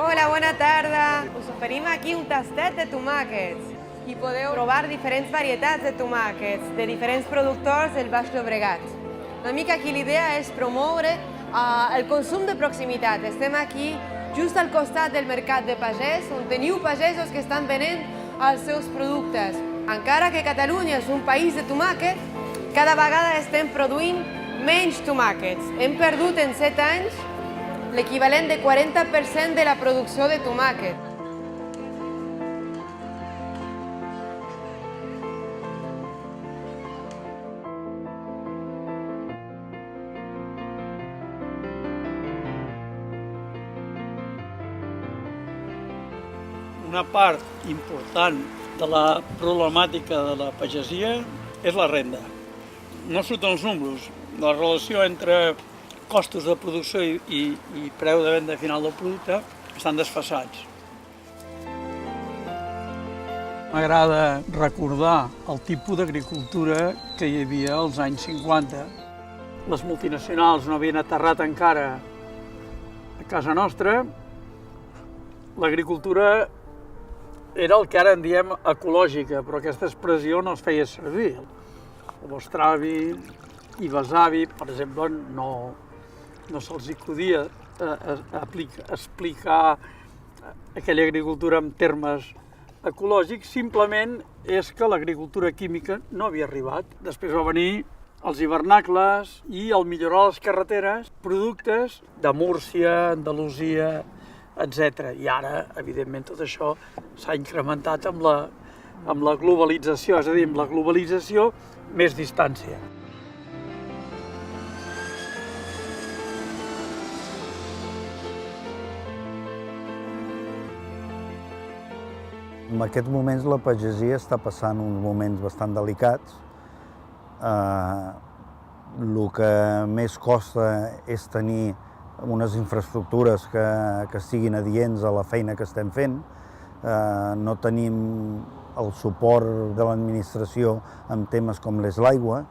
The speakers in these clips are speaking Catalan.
Hola, bona tarda. Us oferim aquí un tastet de tomàquets i podeu provar diferents varietats de tomàquets de diferents productors del Baix Llobregat. Una mica aquí l'idea és promoure el consum de proximitat. Estem aquí just al costat del mercat de pagès, on teniu pagesos que estan venent els seus productes. Encara que Catalunya és un país de tomàquet, cada vegada estem produint menys tomàquets. Hem perdut en 7 anys l'equivalent de 40% de la producció de tomàquet. Una part important de la problemàtica de la pagesia és la renda. No surten els números. La relació entre costos de producció i preu de venda final del producte estan desfasats. M'agrada recordar el tipus d'agricultura que hi havia als anys 50. Les multinacionals no havien aterrat encara a casa nostra. L'agricultura era el que ara en diem ecològica, però aquesta expressió no es feia servir. El vostre avi i besavi, per exemple, no se'ls acudia explicar aquella agricultura en termes ecològics, simplement és que l'agricultura química no havia arribat. Després va venir els hivernacles i el millorar les carreteres, productes de Múrcia, Andalusia, etc. I ara, evidentment, tot això s'ha incrementat amb la globalització, és a dir, amb la globalització més distància. En aquests moments la pagesia està passant uns moments bastant delicats. El que més costa és tenir unes infraestructures que siguin adients a la feina que estem fent. No tenim el suport de l'administració en temes com és l'aigua.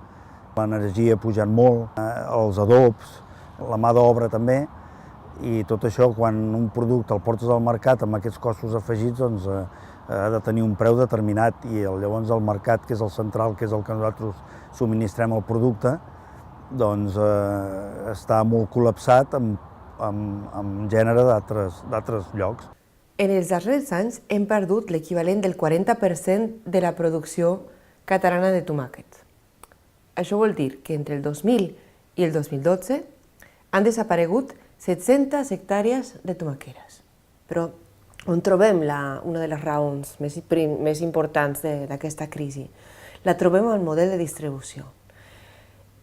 L'energia ha pujat molt, els adobs, la mà d'obra també. I tot això, quan un producte el portes al mercat amb aquests costos afegits, doncs ha de tenir un preu determinat i llavors el mercat, que és el central, que és el que nosaltres subministrem el producte, doncs està molt col·lapsat amb gènere d'altres llocs. En els darrers anys hem perdut l'equivalent del 40% de la producció catalana de tomàquets. Això vol dir que entre el 2000 i el 2012 han desaparegut 700 hectàrees de tomaqueres. Però on trobem una de les raons més importants d'aquesta crisi? La trobem al model de distribució.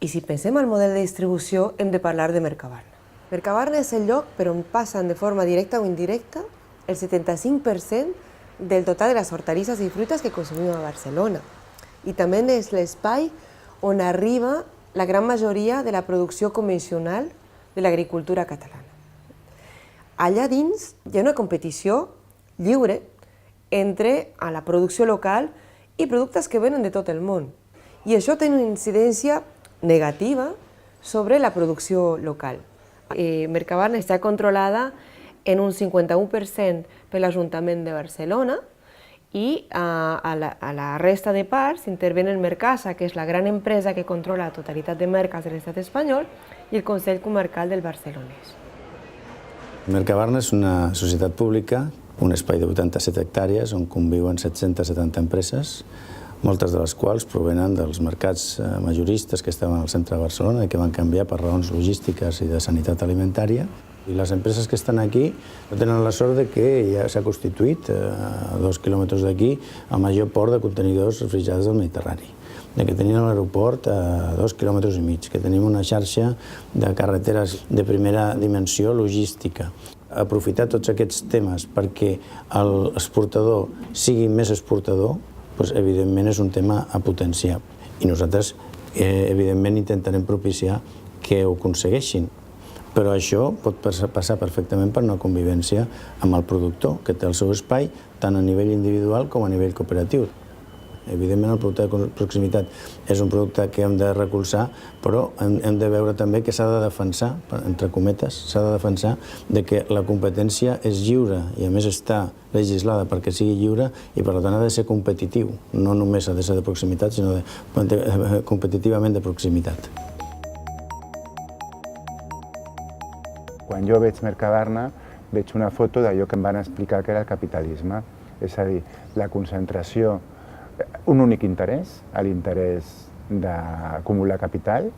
I si pensem al model de distribució, hem de parlar de Mercabarna. Mercabarna és el lloc per on passen de forma directa o indirecta el 75% del total de les hortalisses i fruites que consumim a Barcelona. I també és l'espai on arriba la gran majoria de la producció convencional de l'agricultura catalana. Allà dins hi ha una competició lliure entre la producció local i productes que venen de tot el món. I això té una incidència negativa sobre la producció local. Mercabarna està controlada en un 51% per l'Ajuntament de Barcelona i a la resta de parts intervenen Mercasa, que és la gran empresa que controla la totalitat de mercats de l'estat espanyol, i el Consell Comarcal del Barcelonès. Mercabarna és una societat pública, un espai de 87 hectàrees on conviuen 770 empreses, moltes de les quals provenen dels mercats majoristes que estaven al centre de Barcelona i que van canviar per raons logístiques i de sanitat alimentària. I les empreses que estan aquí no tenen la sort de que ja s'ha constituït a 2 quilòmetres d'aquí el major port de contenidors refrigerats del Mediterrani, que tenim l'aeroport a 2 quilòmetres i mig, que tenim una xarxa de carreteres de primera dimensió logística. Aprofitar tots aquests temes perquè l'exportador sigui més exportador, evidentment és un tema a potenciar. I nosaltres, evidentment, intentarem propiciar que ho aconsegueixin. Però això pot passar perfectament per una convivència amb el productor, que té el seu espai tant a nivell individual com a nivell cooperatiu. Evidentment, el producte de proximitat és un producte que hem de recolzar, però hem de veure també que s'ha de defensar, entre cometes, s'ha de defensar de que la competència és lliure i a més està legislada perquè sigui lliure i per tant ha de ser competitiu. No només ha de ser de proximitat, sinó competitivament de proximitat. Quan jo veig Mercabarna, veig una foto d'allò que em van explicar que era el capitalisme, és a dir, la concentració, un únic interès, l'interès d'acumular capital,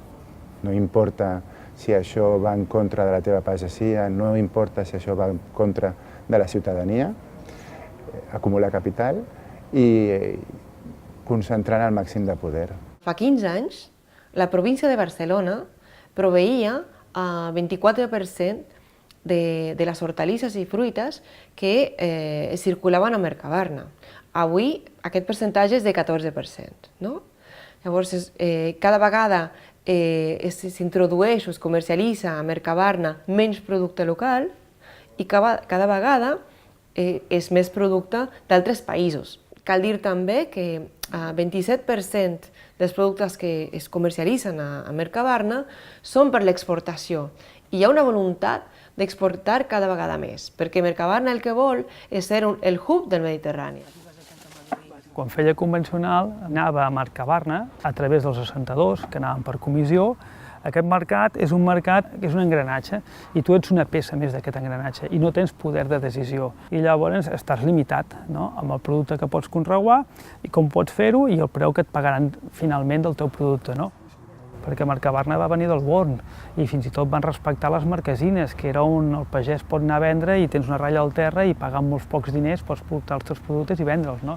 no importa si això va en contra de la teva pagesia, no importa si això va en contra de la ciutadania, acumular capital i concentrar el màxim de poder. Fa 15 anys, la província de Barcelona proveïa el 24% de les hortalisses i fruites que circulaven a Mercabarna. Avui aquest percentatge és de 14%. No? Llavors, cada vegada s'introdueix o es comercialitza a Mercabarna menys producte local i cada vegada és més producte d'altres països. Cal dir també que el 27% dels productes que es comercialitzen a Mercabarna són per l'exportació. I hi ha una voluntat d'exportar cada vegada més, perquè Mercabarna el que vol és ser el hub del Mediterrani. Quan feia convencional anava a Mercabarna a través dels assentadors que anaven per comissió. Aquest mercat és un mercat que és un engranatge i tu ets una peça més d'aquest engranatge i no tens poder de decisió. I llavors estàs limitat, no?, amb el producte que pots conrear i com pots fer-ho i el preu que et pagaran finalment del teu producte. No? Perquè Mercabarna va venir del Born i fins i tot van respectar les marquesines, que era on el pagès pot anar a vendre i tens una ratlla al terra i pagant molts pocs diners pots portar els teus productes i vendre'ls. No?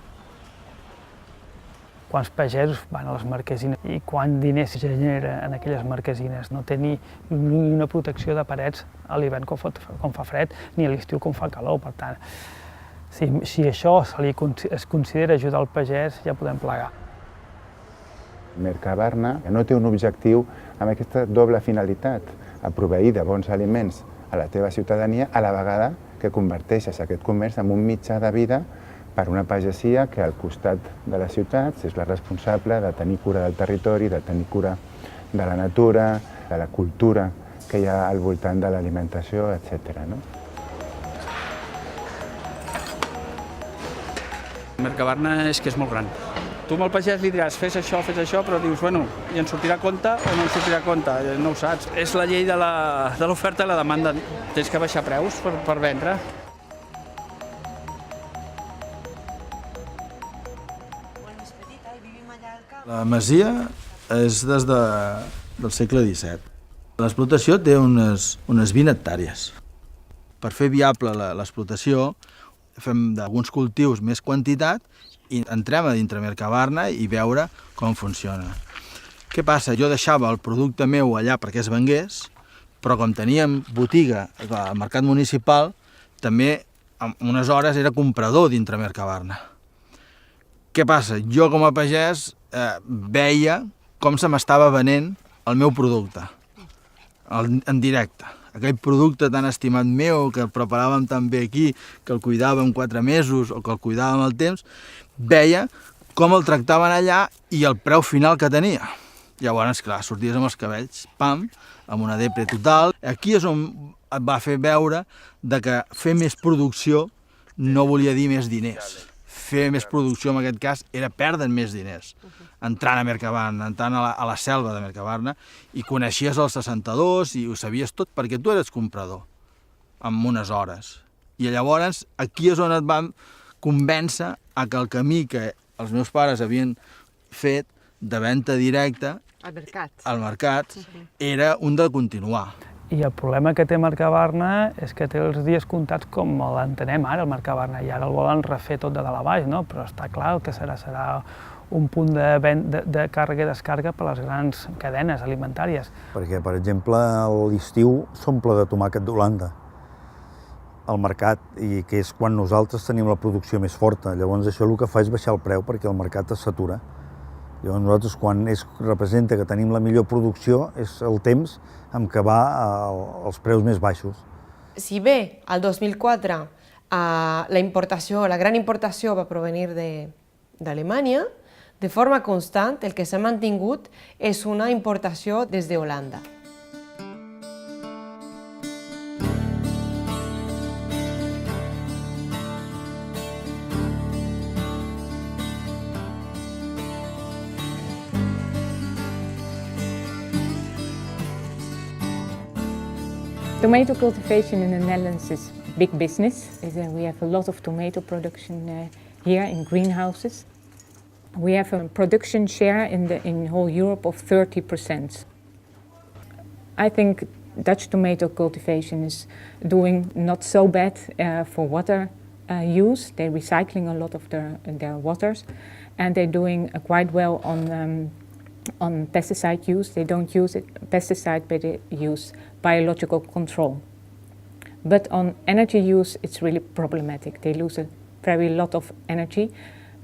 Quants pagesos van a les marquesines i quant diners es genera en aquelles marquesines. No té ni una protecció de parets a l'hivern quan fa fred ni a l'estiu quan fa calor. Per tant, si això es considera ajudar al pagès, ja podem plegar. Mercabarna no té un objectiu amb aquesta doble finalitat, a proveir de bons aliments a la teva ciutadania, a la vegada que converteixes aquest comerç en un mitjà de vida per una pagesia que al costat de les ciutats és la responsable de tenir cura del territori, de tenir cura de la natura, de la cultura que hi ha al voltant de l'alimentació, etc. No? Mercabarna és que és molt gran. Tu amb el pagès li diràs fes això, però dius, bueno, i en sortirà a compte o no en sortirà a compte? No ho saps. És la llei de l'oferta i la demanda. Tens que baixar preus per vendre. La masia és des del segle XVII. L'explotació té unes 20 hectàrees. Per fer viable l'explotació fem d'alguns cultius més quantitat i entrem a dintre Mercabarna i veure com funciona. Què passa? Jo deixava el producte meu allà perquè es vengués, però com teníem botiga al mercat municipal, també en unes hores era comprador dintre Mercabarna. Què passa? Jo com a pagès veia com se m'estava venent el meu producte, en directe. Aquell producte tan estimat meu, que el preparàvem tan bé aquí, que el cuidàvem 4 mesos o que el cuidàvem al temps, veia com el tractaven allà i el preu final que tenia. Llavors, clar, sorties amb els cabells, pam, amb una depre total. Aquí és on et va fer veure que fer més producció no volia dir més diners. Fer més producció, en aquest cas, era perdre més diners. Entrant a Mercabarna, entrant a la selva de Mercabarna, i coneixies els assentadors i ho sabies tot perquè tu eres comprador, en unes hores. I llavors aquí és on et van convèncer que el camí que els meus pares havien fet de venda directa al mercat era un de continuar. I el problema que té Mercabarna és que té els dies comptats com l'entenem ara, el Mercabarna, i ara el volen refer tot de dalt a baix, no? Però està clar que serà un punt de càrrega i descàrrega per a les grans cadenes alimentàries. Perquè, per exemple, a l'estiu s'omple de tomàquet d'Holanda al mercat, i que és quan nosaltres tenim la producció més forta. Llavors això el que fa és baixar el preu perquè el mercat es satura. Llavors nosaltres, quan representa que tenim la millor producció, és el temps en què va als preus més baixos. Si bé al 2004 la gran importació va provenir d'Alemanya, De forma constant, el que s'ha mantingut és una importació des de Holanda. Tomato cultivation in the Netherlands is big business. We have a lot of tomato production here in greenhouses. We have a production share in whole Europe of 30%. I think Dutch tomato cultivation is doing not so bad for water use. They're recycling a lot of their waters, and they're doing quite well on pesticide use. They don't use pesticide, but they use biological control. But on energy use, it's really problematic. They lose a very lot of energy,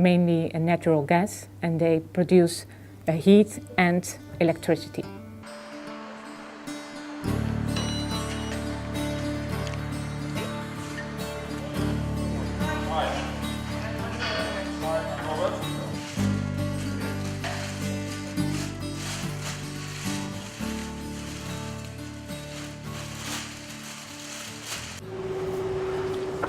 mainly natural gas, and they produce heat and electricity.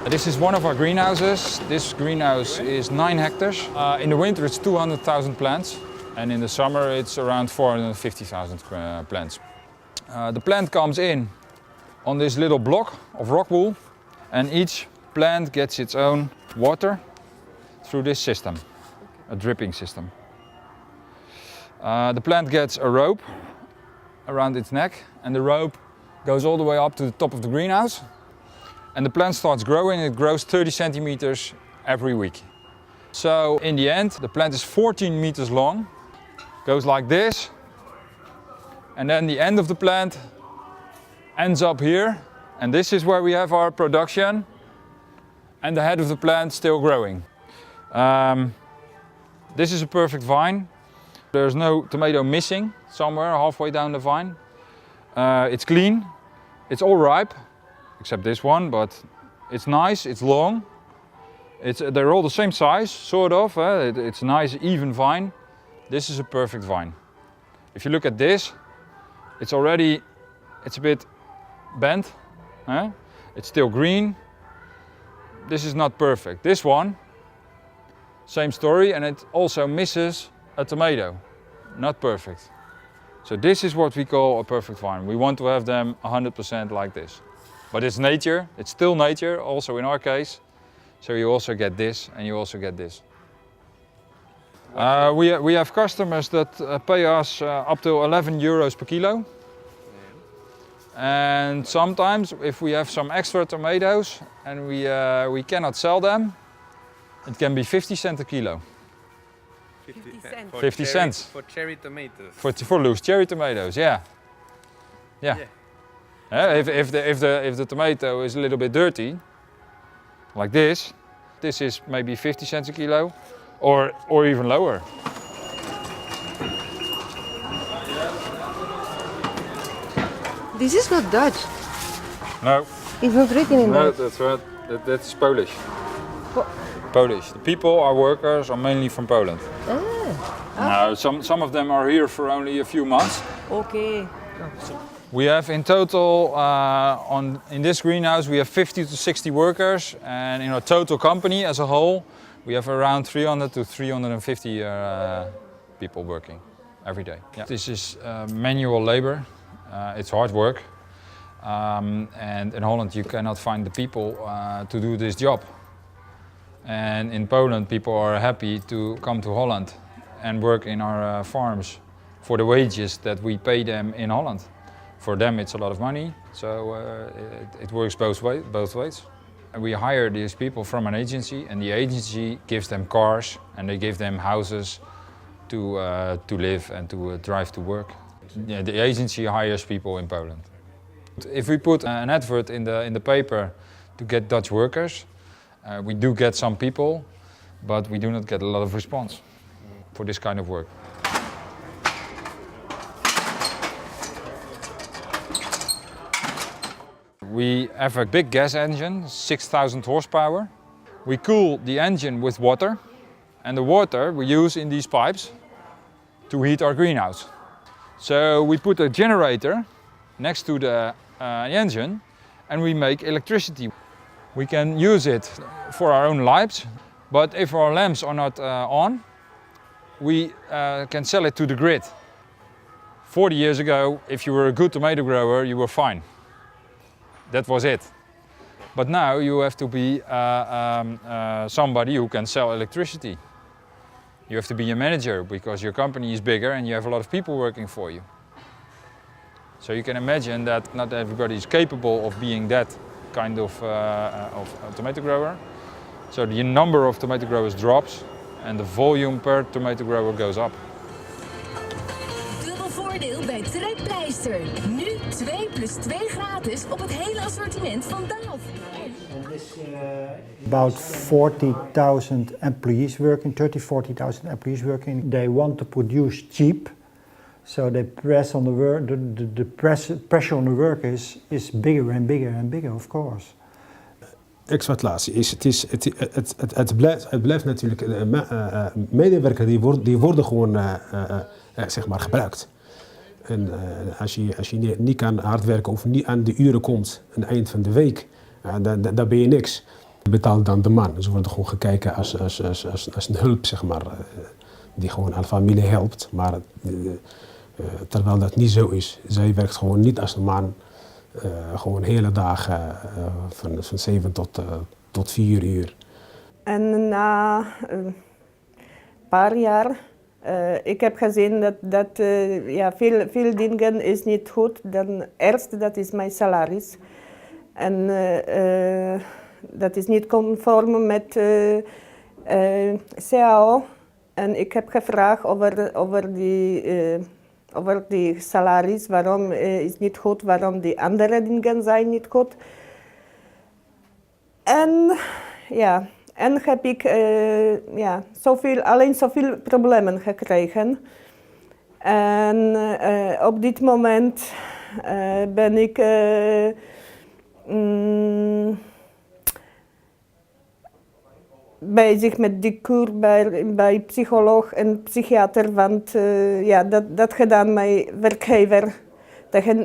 This is one of our greenhouses. This greenhouse is 9 hectares. In the winter it's 200,000 plants, and in the summer it's around 450,000 plants. The plant comes in on this little block of rock wool, and each plant gets its own water through this system, a dripping system. The plant gets a rope around its neck, and the rope goes all the way up to the top of the greenhouse. And the plant starts growing. It grows 30 centimeters every week. So in the end, the plant is 14 meters long, goes like this, and then the end of the plant ends up here, and this is where we have our production, and the head of the plant still growing. This is a perfect vine. There's no tomato missing somewhere halfway down the vine. It's clean, it's all ripe, except this one, but it's nice, it's long. They're all the same size, sort of. It's a nice, even vine. This is a perfect vine. If you look at this, it's a bit bent. It's still green. This is not perfect. This one, same story, and it also misses a tomato. Not perfect. So this is what we call a perfect vine. We want to have them 100% like this. But it's nature, it's still nature, also in our case. So you also get this and you also get this. We have customers that pay us up to 11 euros per kilo. And sometimes if we have some extra tomatoes and we cannot sell them, it can be 50 cents a kilo. 50 cents. For cherry tomatoes. For loose cherry tomatoes, yeah. If the tomato is a little bit dirty, like this is maybe 50 cents a kilo, or even lower. This is not Dutch. No. It's not written in Dutch. No, that's right. That's Polish. Polish. The people, our workers, are mainly from Poland. No, some of them are here for only a few months. Okay. We have in total, in this greenhouse, we have 50 to 60 workers, and in our total company as a whole, we have around 300 to 350 people working every day. Yeah. This is manual labor. It's hard work, and in Holland you cannot find the people to do this job. And in Poland, people are happy to come to Holland and work in our farms for the wages that we pay them in Holland. For them it's a lot of money, so it works both ways. And we hire these people from an agency, and the agency gives them cars and they give them houses to live and to drive to work. Yeah, the agency hires people in Poland. If we put an advert in the paper to get Dutch workers, we do get some people, but we do not get a lot of response for this kind of work. We have a big gas engine, 6,000 horsepower. We cool the engine with water, And the water we use in these pipes to heat our greenhouse. So we put a generator next to the engine and we make electricity. We can use it for our own lights, but if our lamps are not on, we can sell it to the grid. 40 years ago, if you were a good tomato grower, you were fine. That was it. But now you have to be somebody who can sell electricity. You have to be a manager because your company is bigger and you have a lot of people working for you. So you can imagine that not everybody is capable of being that kind of tomato grower. So the number of tomato growers drops and the volume per tomato grower goes up. Dubbel voordeel bij Trekpleister. Nu 2 + 2 gratis op het hele assortiment van DAF. About 40,000 employees working, 40,000 employees working. They want to produce cheap, so they press on the pressure on the workers is bigger and bigger and bigger, of course. Exploitatie het blijft natuurlijk, medewerkers die worden gewoon zeg maar gebruikt. En als je niet kan hard werken of niet aan de uren komt aan het eind van de week, dan ben je niks. Je betaalt dan de man. Ze worden gewoon gekeken als een hulp, zeg maar, die gewoon aan de familie helpt. Maar terwijl dat niet zo is. Zij werkt gewoon niet als een man. Gewoon hele dagen van 7 tot 4 uur. En na een paar jaar, ik heb gezien dat ja, veel dingen is niet goed. Dan eerst, dat is mijn salaris. En dat is niet conform met CAO. En ik heb gevraagd over die salaris, waarom is niet goed, waarom die andere dingen zijn niet goed. En ja, en heb ik ja, zoveel problemen gekregen. En op dit moment ben ik bezig met die kuur bij psycholoog en psychiater, want ja, dat gedaan mijn werkgever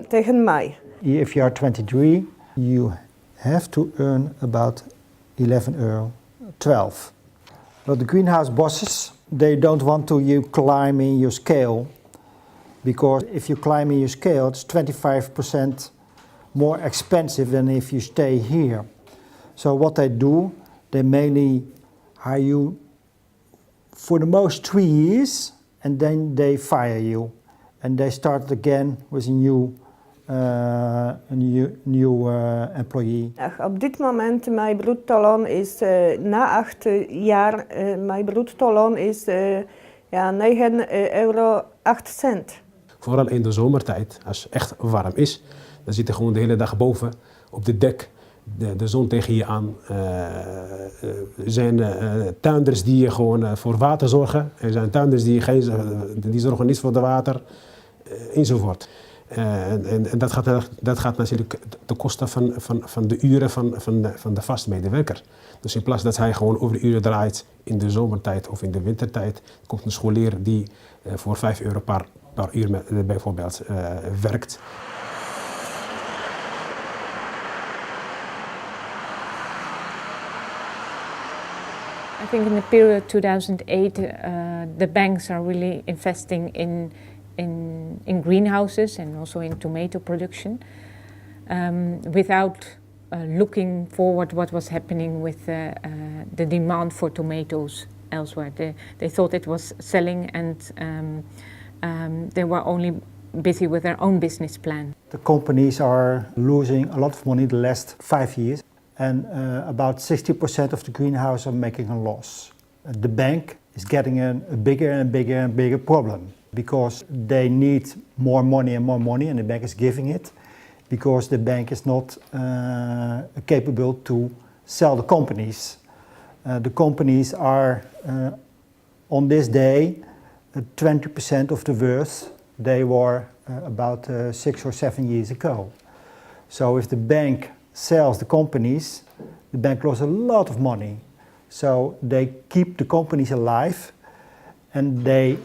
tegen mij. If you are 23, you have to earn about €11, 12. But the greenhouse bosses, they don't want you climb in your scale, because if you climb in your scale, it's 25% more expensive than if you stay here. So what they do, they mainly hire you for the most 3 years, and then they fire you, and they start again with a new employee. Op dit moment mijn bruttoloon is na 8 jaar mijn bruttoloon is ja, €9,08. Vooral in de zomertijd, als het echt warm is, dan zit je gewoon de hele dag boven op de dek. De zon tegen je aan. Er zijn tuinders die gewoon voor water zorgen. Er zijn tuinders die zorgen niet voor het water, enzovoort. En dat gaat natuurlijk ten koste van de uren van de vaste medewerker. Dus in plaats dat hij gewoon overuren draait in de zomertijd of in de wintertijd, komt een scholier die voor €5 per uur bijvoorbeeld werkt. I think in the period 2008, the banks are really investing in greenhouses and also in tomato production, without looking forward what was happening with the demand for tomatoes elsewhere. They thought it was selling, and they were only busy with their own business plan. The companies are losing a lot of money the last 5 years. And about 60% of the greenhouses are making a loss. The bank is getting a bigger and bigger and bigger problem, because they need more money and more money, and the bank is giving it, because the bank is not capable to sell the companies. The companies are on this day 20% of the worth they were about 6 or 7 years ago. So if the bank sells the companies, the bank lost a lot of money. So they keep the companies alive and they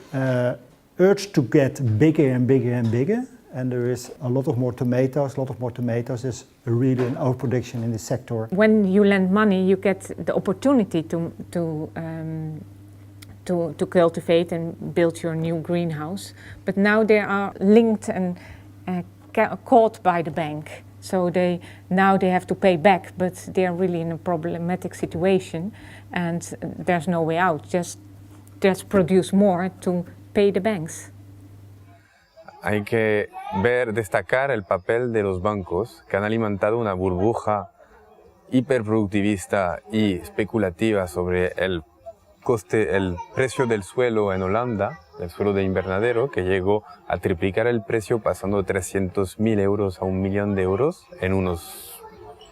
urge to get bigger and bigger and bigger. And there is a lot more tomatoes. There's really an overproduction in the sector. When you lend money, you get the opportunity to cultivate and build your new greenhouse. But now they are linked and caught by the bank. So now they have to pay back, but they are really in a problematic situation and there's no way out. Just produce more to pay the banks. Hay que destacar el papel de los bancos que han alimentado una burbuja hiperproductivista y especulativa sobre el precio del suelo en Holanda, el suelo de invernadero, que llegó a triplicar el precio pasando de 300.000 euros a 1 millón de euros en unos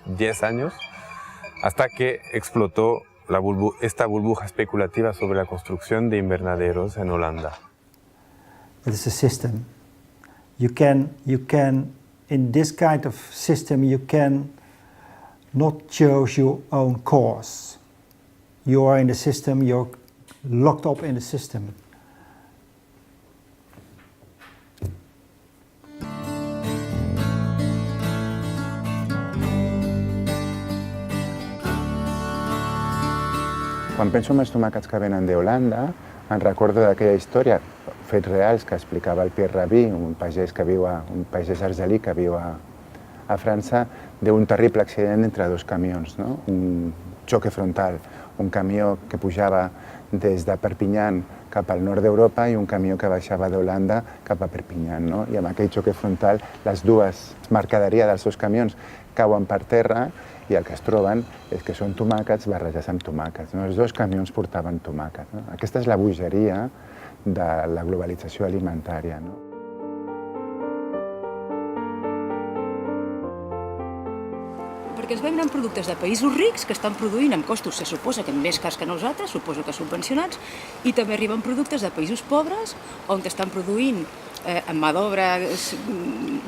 10 años, hasta que explotó esta burbuja especulativa sobre la construcción de invernaderos en Holanda. It's a system. You can, in this kind of system, you can not choose your own course. You are in the system, you're locked up in the system. Quan penso en els tomàquets que venen d'Holanda, em recordo d'aquella història, fets reals, que explicava el Pierre Rabhi, un pagès argelí que viu a França, d'un terrible accident entre dos camions, no? Un xoque frontal, un camió que pujava des de Perpinyà cap al nord d'Europa i un camió que baixava d'Holanda cap a Perpinyà, no? I amb aquell xoque frontal, les dues mercaderies dels seus camions cauen per terra i el que es troben és que són tomàquets barrejats amb tomàquets. No? Els dos camions portaven tomàquet. No? Aquesta és la bogeria de la globalització alimentària. No? Perquè es venen productes de països rics que estan produint amb costos, se suposa que més cars que nosaltres, suposo que subvencionats, i també arriben productes de països pobres on estan produint amb mà d'obra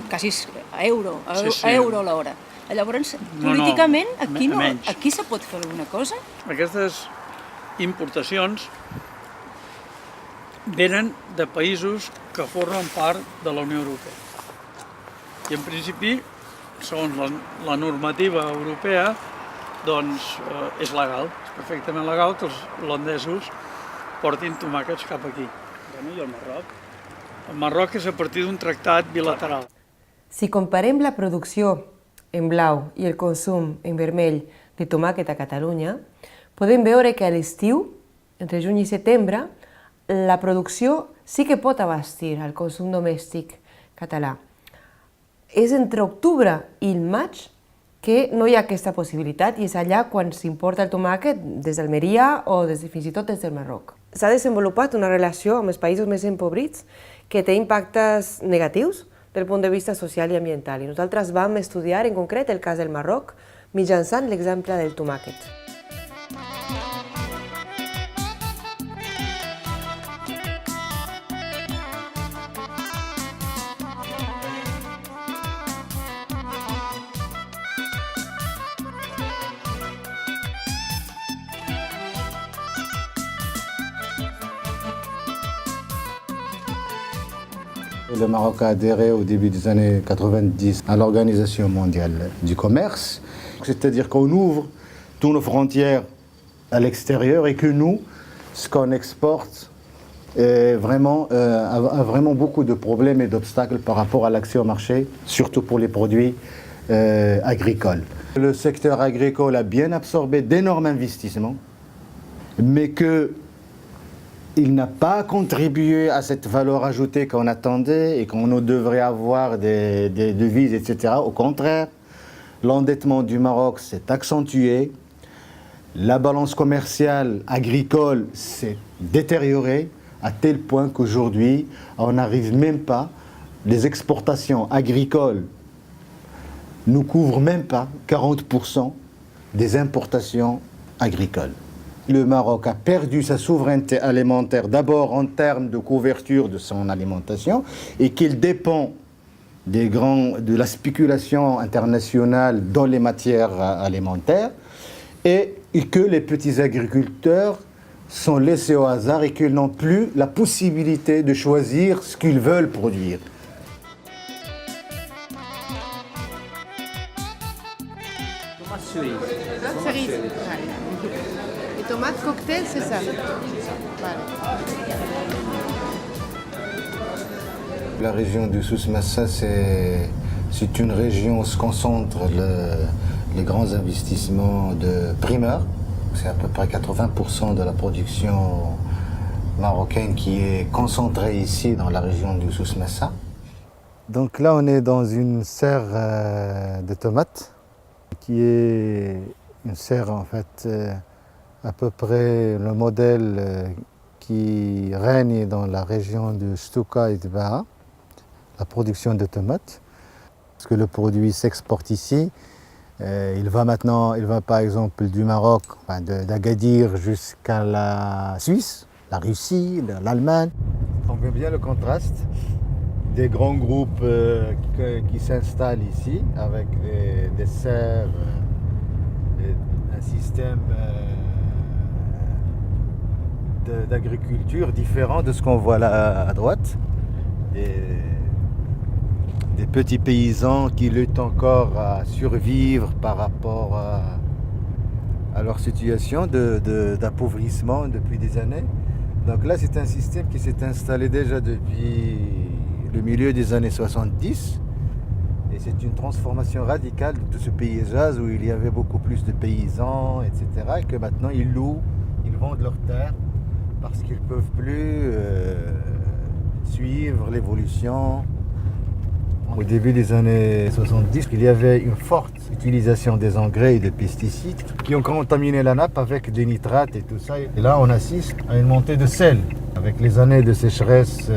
quasi a euro a l'hora. Llavors, políticament, aquí se pot fer alguna cosa? Aquestes importacions venen de països que formen part de la Unió Europea. I en principi, segons la normativa europea, doncs és legal, és perfectament legal que els holandesos portin tomàquets cap aquí. I el Marroc? El Marroc és a partir d'un tractat bilateral. Si comparem la producció en blau i el consum en vermell de tomàquet a Catalunya, podem veure que a l'estiu, entre juny i setembre, la producció sí que pot abastir el consum domèstic català. És entre octubre i el maig que no hi ha aquesta possibilitat i és allà quan s'importa el tomàquet des d'Almeria o fins i tot des del Marroc. S'ha desenvolupat una relació amb els països més empobrits que té impactes negatius del punt de vista social i ambiental. I nosaltres vam estudiar en concret el cas del Marroc mitjançant l'exemple del tomàquet. Le Maroc a adhéré au début des années 90 à l'Organisation mondiale du commerce. C'est-à-dire qu'on ouvre toutes nos frontières à l'extérieur et que nous, ce qu'on exporte, a vraiment beaucoup de problèmes et d'obstacles par rapport à l'accès au marché, surtout pour les produits agricoles. Le secteur agricole a bien absorbé d'énormes investissements, mais il n'a pas contribué à cette valeur ajoutée qu'on attendait et qu'on devrait avoir des devises, etc. Au contraire, l'endettement du Maroc s'est accentué, la balance commerciale agricole s'est détériorée à tel point qu'aujourd'hui, on n'arrive même pas, les exportations agricoles ne couvrent même pas 40% des importations agricoles. Le Maroc a perdu sa souveraineté alimentaire d'abord en termes de couverture de son alimentation et qu'il dépend de la spéculation internationale dans les matières alimentaires et et que les petits agriculteurs sont laissés au hasard et qu'ils n'ont plus la possibilité de choisir ce qu'ils veulent produire. Tomates cerises. Et tomates cocktail, c'est ça. La région du Souss-Massa, c'est une région où se concentrent les grands investissements de primeurs. C'est à peu près 80% de la production marocaine qui est concentrée ici dans la région du Souss-Massa. Donc là, on est dans une serre de tomates qui est une serre en fait à peu près le modèle qui règne dans la région de Stuka et de Baha, la production de tomates. Parce que le produit s'exporte ici. Il va par exemple du Maroc, d'Agadir jusqu'à la Suisse, la Russie, l'Allemagne. On voit bien le contraste des grands groupes qui s'installent ici avec des serres, un système d'agriculture différent de ce qu'on voit là à droite. Des petits paysans qui luttent encore à survivre par rapport à leur situation d'appauvrissement depuis des années. Donc là, c'est un système qui s'est installé déjà depuis le milieu des années 70. Et c'est une transformation radicale de tout ce paysage où il y avait beaucoup plus de paysans, etc. Et que maintenant, ils louent, ils vendent leurs terres parce qu'ils ne peuvent plus suivre l'évolution. Au début des années 70, il y avait une forte utilisation des engrais et des pesticides qui ont contaminé la nappe avec des nitrates et tout ça. Et là, on assiste à une montée de sel. Avec les années de sécheresse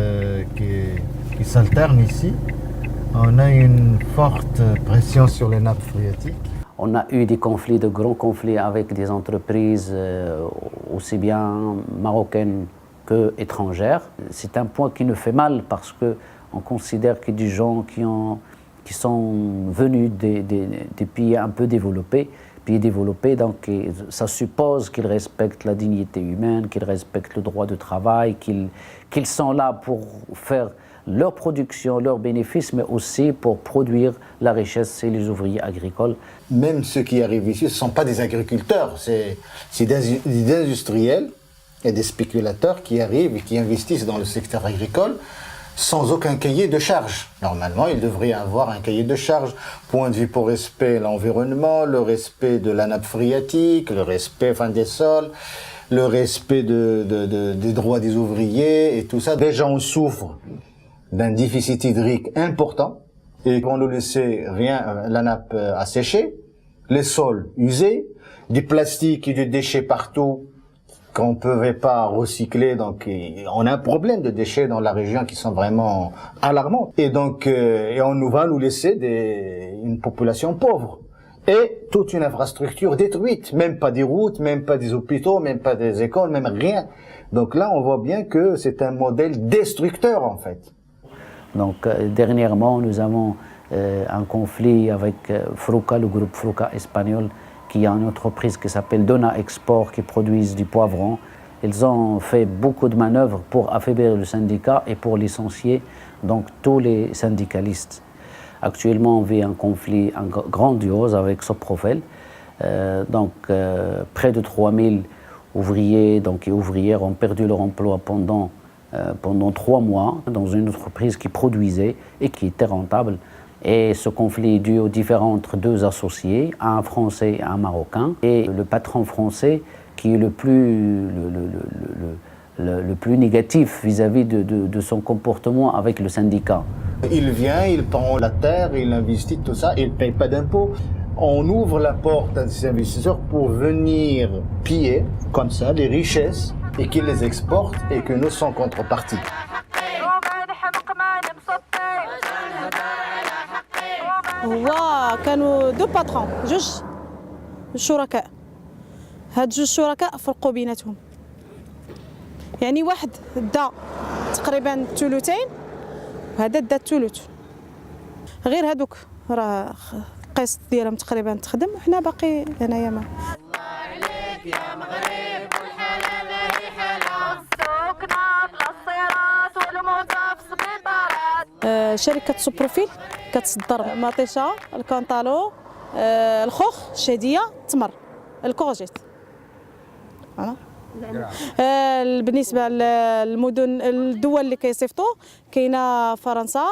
qui s'alternent ici, on a une forte pression sur les nappes phréatiques. On a eu des conflits, de grands conflits avec des entreprises aussi bien marocaines qu'étrangères. C'est un point qui nous fait mal parce que on considère que des gens qui sont venus des pays un peu développés, donc ça suppose qu'ils respectent la dignité humaine, qu'ils respectent le droit de travail, qu'ils sont là pour faire leur production, leurs bénéfices, mais aussi pour produire la richesse et les ouvriers agricoles. Même ceux qui arrivent ici, ce ne sont pas des agriculteurs, c'est des industriels et des spéculateurs qui arrivent et qui investissent dans le secteur agricole sans aucun cahier de charge. Normalement, il devrait avoir un cahier de charge, point de vue pour respect de l'environnement, le respect de la nappe phréatique, le respect des sols, le respect des droits des ouvriers et tout ça. Déjà, on souffre d'un déficit hydrique important et on nous laissait la nappe asséchée, les sols usés, du plastique et du déchet partout qu'on ne pouvait pas recycler, donc on a un problème de déchets dans la région qui sont vraiment alarmants. Et donc, on va nous laisser une population pauvre. Et toute une infrastructure détruite, même pas des routes, même pas des hôpitaux, même pas des écoles, même rien. Donc là, on voit bien que c'est un modèle destructeur en fait. Donc dernièrement, nous avons un conflit avec Fruca, le groupe Fruca espagnol, qui a une entreprise qui s'appelle Dona Export, qui produit du poivron. Ils ont fait beaucoup de manœuvres pour affaiblir le syndicat et pour licencier donc tous les syndicalistes. Actuellement, on vit un conflit grandiose avec Soprofel. Près de 3000 ouvriers et ouvrières ont perdu leur emploi pendant 3 mois dans une entreprise qui produisait et qui était rentable. Et ce conflit est dû aux différends entre deux associés, un Français et un Marocain. Et le patron français qui est le plus négatif vis-à-vis de son comportement avec le syndicat. Il vient, il prend la terre, il investit tout ça, il ne paye pas d'impôts. On ouvre la porte à ces investisseurs pour venir piller, comme ça, les richesses et qu'ils les exportent et que nous sommes contrepartie. هو كانوا دو باترون جوج شركاء هاد جوج شركاء فرقوا بيناتهم يعني واحد دا تقريبا ثلثين وهذا دا الثلث غير هادوك راه القسط ديالهم تقريبا تخدم وحنا باقي هنايا ما عليك يا مغرب والحلا ماهي حلا السكنة بالصيرات والموتى في سبيطارات. شركة سوبروفيل كتصدر مطيشة، الكونطالو، الخوخ، الشهدية، التمر، الكورجيت. بالنسبة للمدن الدول اللي كيصيفطوا كاينة فرنسا،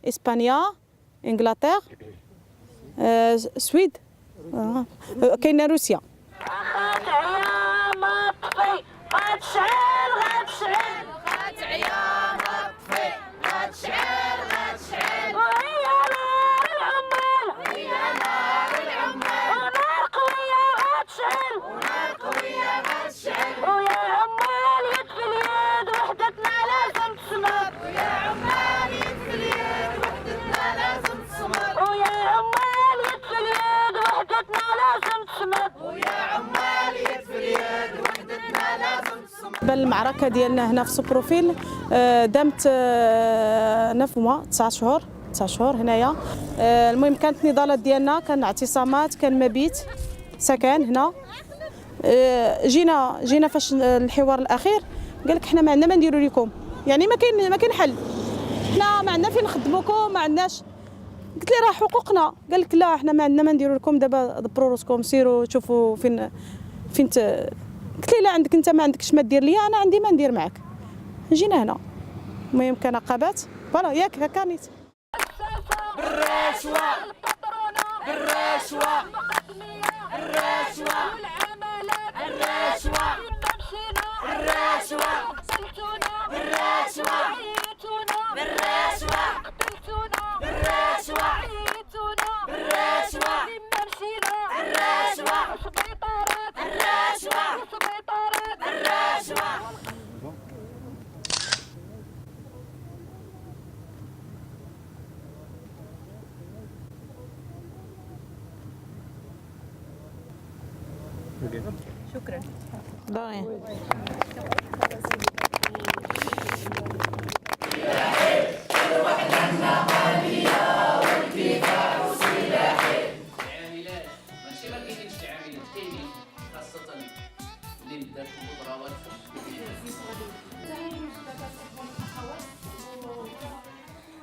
إسبانيا، إنجلترا، السويد، كاينة روسيا. خات عيام الطفي غتشعل غتشعل خات عيام الطفي غتشعل غتشعل وهي نار العمال وهي نار العمال ونار قوية غتشعل ونار قوية غتشعل ويا عمال يد في اليد وحدتنا لازم تصمد ويا عمال يد في اليد وحدتنا لازم تصمد ويا عمال يد في اليد وحدتنا لازم تصمد ويا عمال يد في اليد وحدتنا لازم تصمد. المعركة ديالنا هنا في سوبروفيل دامت 9 موا 9 شهور هنايا. المهم كانت النضالات ديالنا، كان اعتصامات، كان مبيت، سكن هنا. جينا فاش الحوار الاخير قال لك حنا ما عندنا ما نديروا لكم، يعني ما كاين حل، حنا ما عندنا فين نخدموكم، ما عندناش. قلت لي راه حقوقنا. قال لك لا حنا ما عندنا ما نديروا لكم، دابا دبروا راسكم سيروا شوفوا فين قلت لي لا عندك انت ما عندكش ما دير ليا، انا عندي ما ندير معاك. جينا هنا المهم كان عقبات فوالا ياك هكا نيت. بالرشوة بالرشوة الرشوة الرشوة الرشوة بالرشوة بالرشوة بالرشوة بالرشوة الرشوة الرشوة الرشوة. شكرا.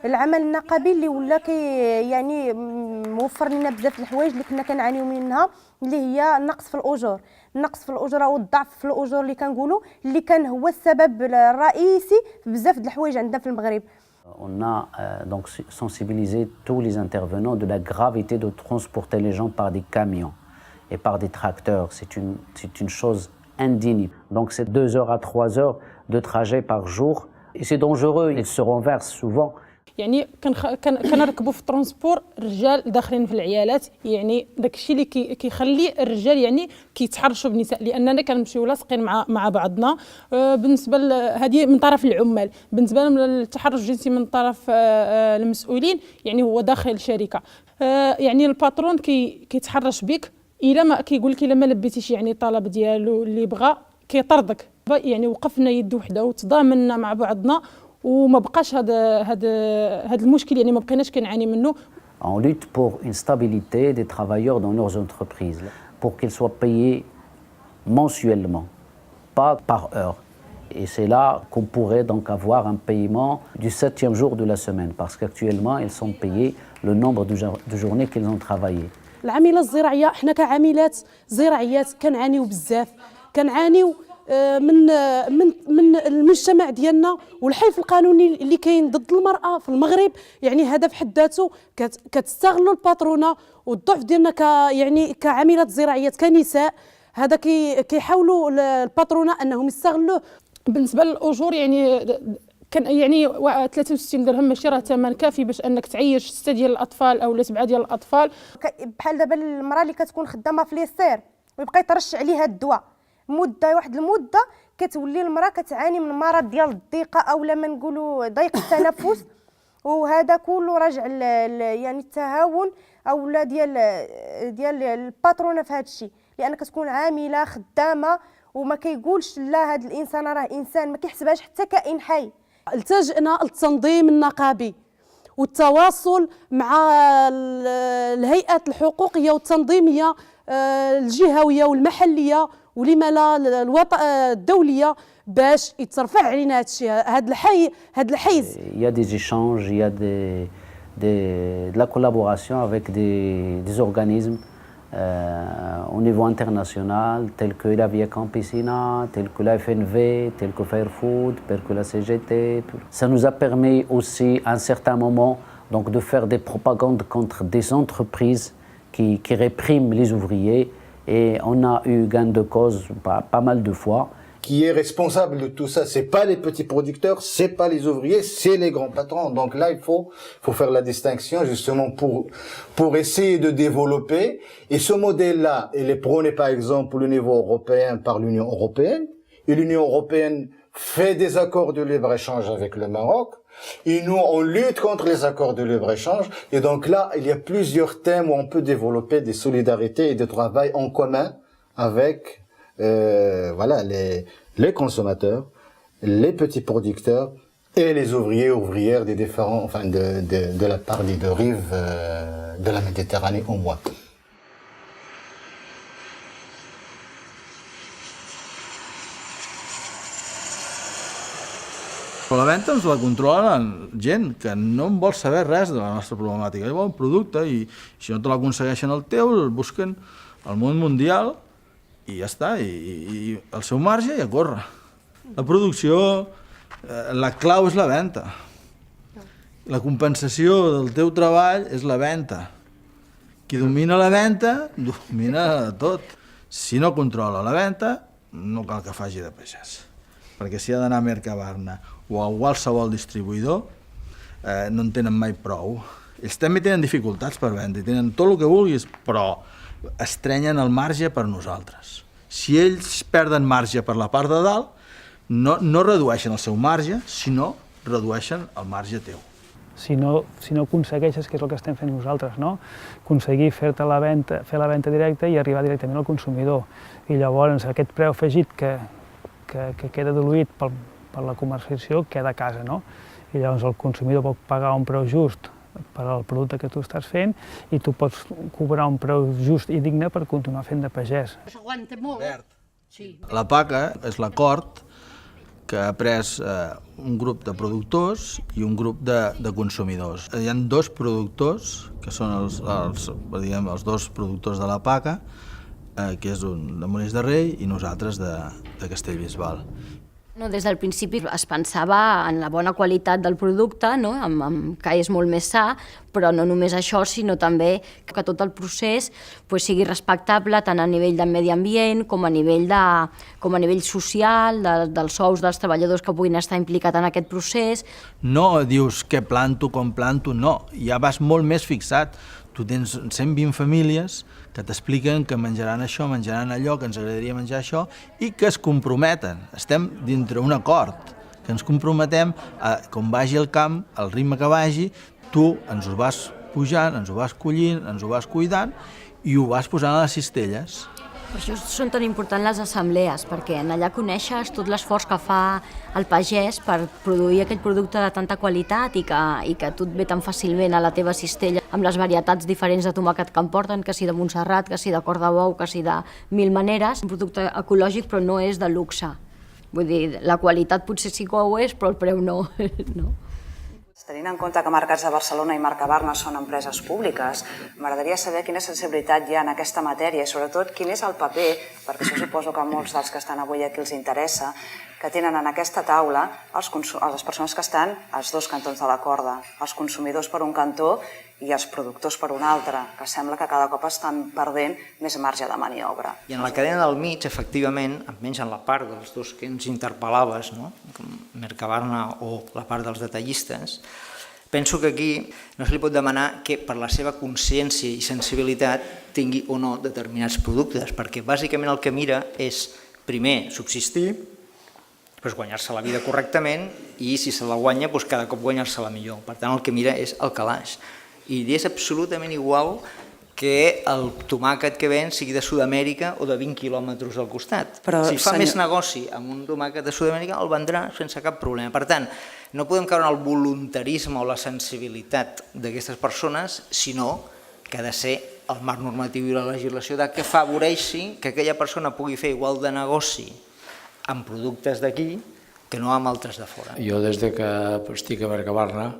العمل النقابي اللي ولا يعني موفر لنا بزاف الحوايج اللي كنا كنعانيو منها، اللي هي النقص في الاجور، النقص في الاجور او الضعف في الاجور اللي كنقولوا اللي كان هو السبب الرئيسي في بزاف د الحوايج عندنا في المغرب. On a donc sensibilisé tous les intervenants de la gravité de transporter les gens par des camions et par des tracteurs. C'est une chose indigne. Donc c'est 2 heures à 3 heures de trajet par jour et c'est dangereux. Ils se renversent souvent. يعني كنركبوا في الترونسبور الرجال داخلين في العيالات، يعني داك الشيء اللي كيخلي الرجال يعني كيتحرشوا بالنساء، لاننا كنمشيو لاصقين مع بعضنا. بالنسبه هذه من طرف العمال، بالنسبه لهم التحرش الجنسي من طرف المسؤولين يعني هو داخل الشركه. يعني الباترون كيتحرش بك الا ما كيقول لك الا ما لبيتيش يعني الطلب ديالو اللي بغى كيطردك. يعني وقفنا يد وحده وتضامنا مع بعضنا وما بقاش هذا المشكل، يعني ما بقيناش كنعاني منه. On lutte pour une stabilité des travailleurs dans leurs entreprises, pour qu'ils soient payés mensuellement, pas par heure. Et c'est là qu'on pourrait donc avoir un paiement du 7e jour de la semaine, parce qu'actuellement ils sont payés le nombre de journées qu'ils ont travaillé. العاملة الزراعية، احنا كعاملات زراعيات كنعانيو بزاف، كنعانيو من المجتمع ديالنا والحيف القانوني اللي كاين ضد المرأة في المغرب. يعني هذا في حد ذاته كتستغلوا الباترونه والضعف ديالنا يعني كعاملات زراعيات كنساء. هذا كيحاولوا الباترونه انهم يستغلوه. بالنسبه للاجور يعني كان يعني 63 درهم ماشي راه ثمن كافي باش انك تعيش 6 ديال الاطفال او 7 ديال الاطفال. بحال دابا المراه اللي كتكون خدامه في ليسير ويبقى يترش عليها الدواء واحد المده كتولي المراه كتعاني من مرض ديال الضيقه اولا ما نقولوا ضيق التنفس، وهذا كله راجع يعني التهاون اولا ديال الباترونه في هذا الشيء، لان كتكون عامله خدامه وما كيقولش لا هذا الانسان راه انسان، ما كيحسبهاش حتى كائن حي. التجئنا للتنظيم النقابي والتواصل مع الهيئات الحقوقيه والتنظيميه الجهويه والمحليه ولما لا الدوليه باش يترفع علينا هذا الحيز. Il y a des échanges, il y a de la collaboration avec des organismes au niveau international, tels que la Via Campesina, tels que la FNV, tels que Fairfood, tels que la CGT. Ça nous a permis aussi, à un certain moment, donc, de faire des propagandes contre des entreprises qui répriment les ouvriers. Et on a eu gain de cause pas mal de fois. Qui est responsable de tout ça, c'est pas les petits producteurs, c'est pas les ouvriers, c'est les grands patrons. Donc là, il faut faire la distinction justement pour essayer de développer. Et ce modèle-là, il est prôné par exemple au niveau européen par l'Union européenne. Et l'Union européenne fait des accords de libre-échange avec le Maroc. Et nous, on lutte contre les accords de libre-échange. Et donc là, il y a plusieurs thèmes où on peut développer des solidarités et des travail en commun avec voilà, les consommateurs, les petits producteurs et les ouvrières des différents, enfin de la part des deux rives de la Méditerranée au moins. La venda ens la controlen gent que no en vol saber res de la nostra problemàtica. Ell vol un producte i si no te l'aconsegueixen el teu, el busquen al món mundial i ja està, i el seu marge ja corre. La producció, la clau és la venda. La compensació del teu treball és la venda. Qui domina la venda, domina tot. Si no controla la venda, no cal que faci de pagès. Perquè si ha d'anar a Mercabarna o a qualsevol distribuïdor, no en tenen mai prou. Ells també tenen dificultats per vendre, tenen tot el que vulguis, però estrenyen el marge per nosaltres. Si ells perden marge per la part de dalt, no redueixen el seu marge, sinó redueixen el marge teu. Si no aconsegueixes, que és el que estem fent nosaltres, no? Aconseguir fer la venda directa i arribar directament al consumidor. I llavors aquest preu afegit que queda diluït per la comercialització queda a casa, no? I llavors el consumidor pot pagar un preu just per al producte que tu estàs fent i tu pots cobrar un preu just i digne per continuar fent de pagès. S'aguanta molt. La PACA és l'acord que ha pres un grup de productors i un grup de consumidors. Hi ha dos productors, que són els dos productors de la PACA, que és un de Molins de Rei i nosaltres de Castellbisbal. Des del principi es pensava en la bona qualitat del producte, que és molt més sa, però no només això, sinó també que tot el procés sigui respectable tant a nivell del medi ambient com a nivell social, dels sous dels treballadors que puguin estar implicats en aquest procés. No dius què planto, com planto, no, ja vas molt més fixat. Tu tens 120 famílies que t'expliquen que menjaran això, menjaran allò, que ens agradaria menjar això i que es comprometen. Estem dintre un acord, que ens comprometem a, com vagi el camp, al ritme que vagi, tu ens ho vas pujant, ens ho vas collint, ens ho vas cuidant i ho vas posant a les cistelles. Per això són tan importants les assemblees, perquè en allà coneixes tot l'esforç que fa el pagès per produir aquell producte de tanta qualitat i que tu et ve tan fàcilment a la teva cistella amb les varietats diferents de tomàquet que em porten, que si de Montserrat, que si de cor de bou, que si de mil maneres. Un producte ecològic però no és de luxe. Vull dir, la qualitat potser sí que ho és, però el preu no. Tenint en compte que Mercats de Barcelona i Mercabarna són empreses públiques, m'agradaria saber quina sensibilitat hi ha en aquesta matèria i sobretot quin és el paper, perquè això suposo que a molts dels que estan avui aquí els interessa, que tenen en aquesta taula les persones que estan als dos cantons de la corda, els consumidors per un cantó i els productors per un altre, que sembla que cada cop estan perdent més marge de maniobra. I en la cadena del mig, efectivament, almenys en la part dels dos que ens interpel·laves, com Mercabarna o la part dels detallistes, penso que aquí no se li pot demanar que per la seva consciència i sensibilitat tingui o no determinats productes, perquè bàsicament el que mira és, primer, subsistir, doncs guanyar-se la vida correctament i si se la guanya, doncs cada cop guanyar-se-la millor. Per tant, el que mira és el calaix. I és absolutament igual que el tomàquet que ven sigui de Sud-amèrica o de 20 quilòmetres al costat. Si fa més negoci amb un tomàquet de Sud-amèrica, el vendrà sense cap problema. Per tant, no podem caure en el voluntarisme o la sensibilitat d'aquestes persones, sinó que ha de ser el marc normatiu i la legislació que afavoreixi que aquella persona pugui fer igual de negoci amb productes d'aquí que no amb altres de fora. Jo des que estic a Mercabarna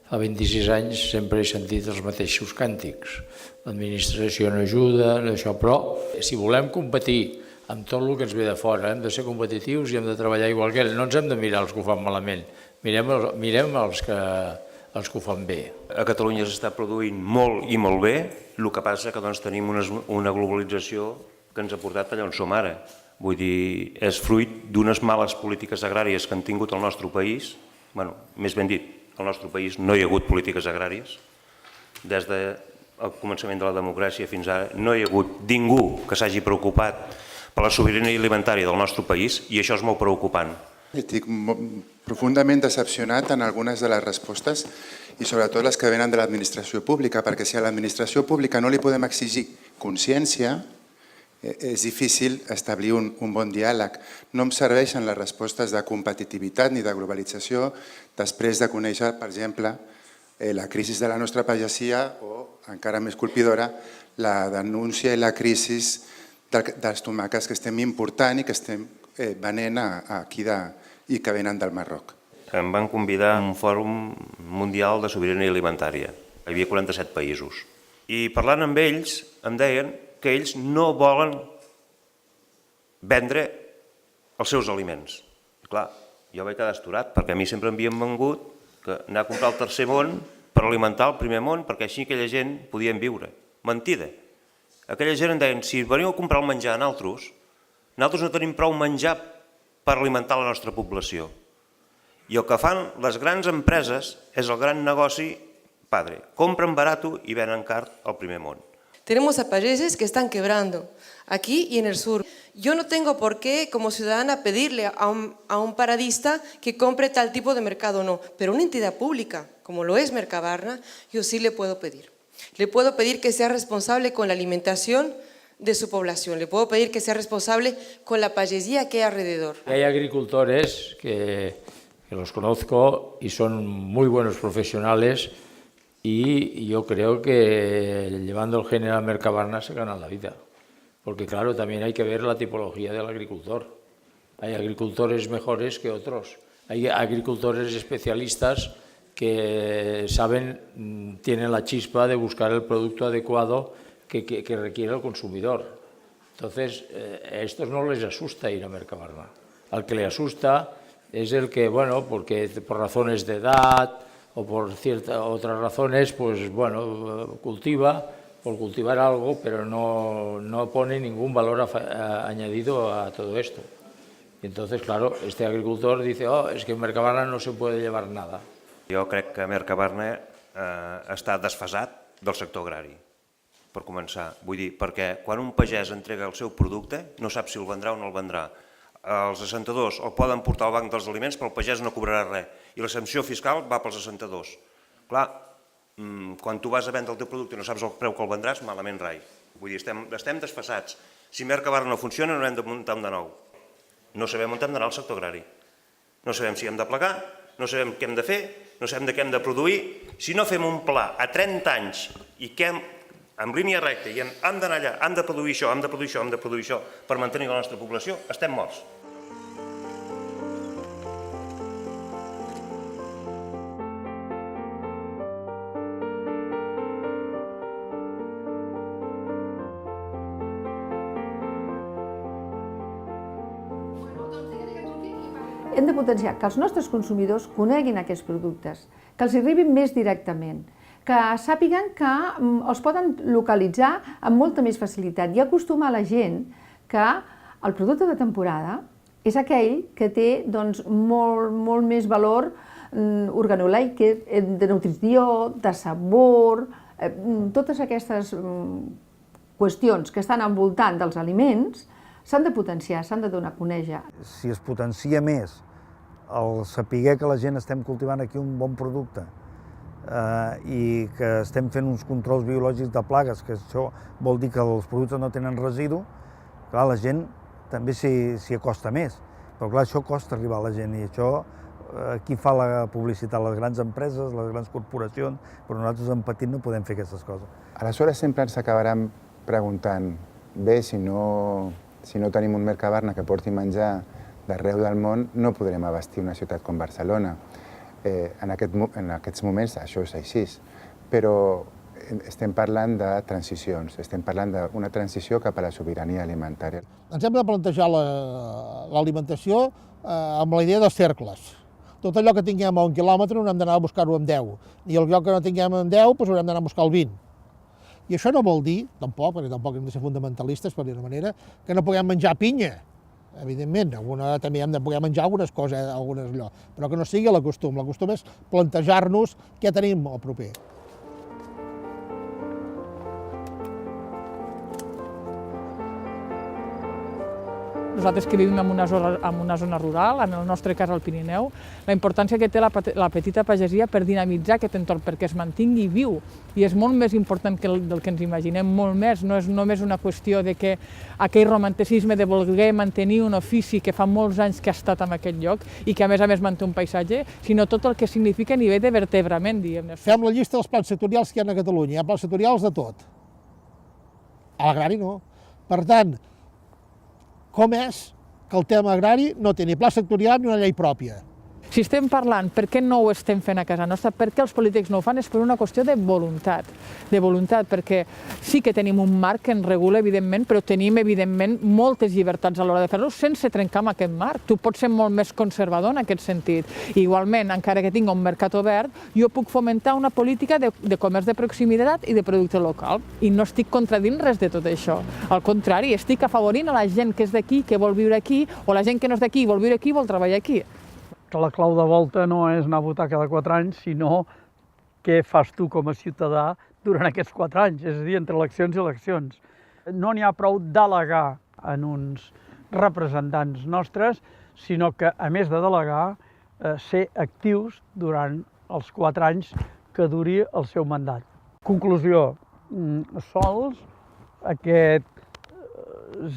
fa 26 anys sempre he sentit els mateixos càntics. L'administració no ajuda, això, però si volem competir amb tot el que ens ve de fora, hem de ser competitius i hem de treballar igual que ells. No ens hem de mirar els que ho fan malament, mirem els que ho fan bé. A Catalunya s'està produint molt i molt bé, el que passa que tenim una globalització que ens ha portat allà on som ara. Vull dir, és fruit d'unes males polítiques agràries que han tingut el nostre país, més ben dit, al nostre país no hi ha hagut polítiques agràries. Des del començament de la democràcia fins ara no hi ha hagut ningú que s'hagi preocupat per la sobirania alimentària del nostre país i això és molt preocupant. Estic profundament decepcionat en algunes de les respostes i sobretot les que venen de l'administració pública, perquè si a l'administració pública no li podem exigir consciència, és difícil establir un bon diàleg. No em serveixen les respostes de competitivitat ni de globalització després de conèixer, per exemple, la crisi de la nostra pagesia o, encara més colpidora, la denúncia i la crisi dels tomàquets que estem important i que estem venent aquí i que venen del Marroc. Em van convidar a un fòrum mundial de sobirania alimentària. Hi havia 47 països. I parlant amb ells em deien que ells no volen vendre els seus aliments. Clar, jo vaig quedar astorat perquè a mi sempre m'havien vengut que anar a comprar el tercer món per alimentar el primer món perquè així aquella gent podien viure. Mentida. Aquella gent em deien, si veniu a comprar el menjar a nosaltres no tenim prou menjar per alimentar la nostra població. I el que fan les grans empreses és el gran negoci padre. Compren barato i venen car al primer món. Tenemos a países que están quebrando, aquí y en el sur. Yo no tengo por qué, como ciudadana, pedirle a un paradista que compre tal tipo de mercado, no. Pero una entidad pública, como lo es Mercabarna, yo sí le puedo pedir. Le puedo pedir que sea responsable con la alimentación de su población. Le puedo pedir que sea responsable con la payesia que hay alrededor. Hay agricultores que los conozco y son muy buenos profesionales. Y yo creo que llevando el género a Mercabarna se gana la vida, porque claro, también hay que ver la tipología del agricultor. Hay agricultores mejores que otros, hay agricultores especialistas que saben, tienen la chispa de buscar el producto adecuado que requiere el consumidor. Entonces, a estos no les asusta ir a Mercabarna. Al que le asusta es el que, bueno, porque por razones de edad, o por otras razones, pues bueno, cultiva por cultivar algo, pero no pone ningún valor añadido a todo esto. Y entonces, claro, este agricultor dice, es que en Mercabarna no se puede llevar nada. Jo crec que Mercabarna està desfasat del sector agrari, per començar. Vull dir, perquè quan un pagès entrega el seu producte, no sap si el vendrà o no el vendrà. Els assentadors el poden portar al banc dels aliments, però el pagès no cobrarà res. I la sanció fiscal va pels assentadors. Clar, quan tu vas a vendre el teu producte i no saps el preu que el vendràs, malament rai. Vull dir, estem desfasats. Si Mercabarna no funciona, no hem de muntar un de nou. No sabem on hem d'anar al sector agrari. No sabem si hem de plegar, no sabem què hem de fer, no sabem de què hem de produir. Si no fem un pla a 30 anys i que en línia recta i hem d'anar allà, hem de produir això, hem de produir això, hem de produir això per mantenir la nostra població, estem morts. Hem de potenciar que els nostres consumidors coneguin aquests productes, que els arribin més directament, que sàpiguen que els poden localitzar amb molta més facilitat i acostumar la gent que el producte de temporada és aquell que té molt més valor organolèic, de nutrició, de sabor, totes aquestes qüestions que estan envoltant dels aliments s'han de potenciar, s'han de donar a conèixer. Si es potencia més el saber que la gent estem cultivant aquí un bon producte i que estem fent uns controls biològics de plagues, que això vol dir que els productes no tenen residu, clar, la gent també s'hi acosta més. Però clar, això costa arribar a la gent i això qui fa la publicitat? Les grans empreses, les grans corporacions, però nosaltres en petit no podem fer aquestes coses. Aleshores sempre ens acabaran preguntant, bé, si no tenim un Mercabarna que porti menjar d'arreu del món, no podrem abastir una ciutat com Barcelona. En aquests moments això és així, però estem parlant de transicions, estem parlant d'una transició cap a la sobirania alimentària. Ens hem de plantejar l'alimentació amb la idea dels cercles. Tot allò que tinguem a 1 quilòmetre no hem d'anar a buscar-ho amb 10, i allò que no tinguem amb 10 doncs haurem d'anar a buscar el 20. I això no vol dir, tampoc, perquè tampoc hem de ser fundamentalistes, per dir-ho manera, que no puguem menjar pinya. Evidentment, també hem de poder menjar algunes coses, allò, però que no sigui l'acostum. L'acostum és plantejar-nos què tenim al proper. Nosaltres que vivim en una zona rural, en el nostre cas al Pirineu, la importància que té la petita pagesia per dinamitzar aquest entorn, perquè es mantingui viu. I és molt més important del que ens imaginem, molt més. No és només una qüestió de que aquell romanticisme de voler mantenir un ofici que fa molts anys que ha estat en aquest lloc i que a més manté un paisatge, sinó tot el que significa a nivell de vertebrament, diguem-ne. Fem la llista dels plans sectorials que hi ha a Catalunya. Hi ha plans sectorials de tot. A l'agrari no. Per tant, com és que el tema agrari no té ni pla sectorial ni una llei pròpia? Si estem parlant per què no ho estem fent a casa nostra, per què els polítics no ho fan, és per una qüestió de voluntat, perquè sí que tenim un marc que ens regula, evidentment, però tenim, evidentment, moltes llibertats a l'hora de fer-ho sense trencar amb aquest marc. Tu pots ser molt més conservador en aquest sentit. Igualment, encara que tingui un mercat obert, jo puc fomentar una política de comerç de proximitat i de producte local, i no estic contradint res de tot això. Al contrari, estic afavorint a la gent que és d'aquí, que vol viure aquí, o la gent que no és d'aquí, vol viure aquí i vol treballar aquí. Que la clau de volta no és anar a votar cada 4 anys, sinó què fas tu com a ciutadà durant aquests 4 anys, és a dir, entre eleccions i eleccions. No n'hi ha prou delegar en uns representants nostres, sinó que, a més de delegar, ser actius durant els 4 anys que duri el seu mandat. Conclusió, sols aquest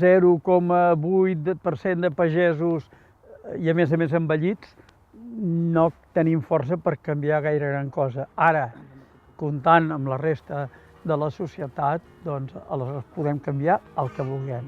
0,8% de pagesos i a més envellits, no tenim força per canviar gaire gran cosa. Ara, comptant amb la resta de la societat, doncs aleshores podem canviar el que vulguem.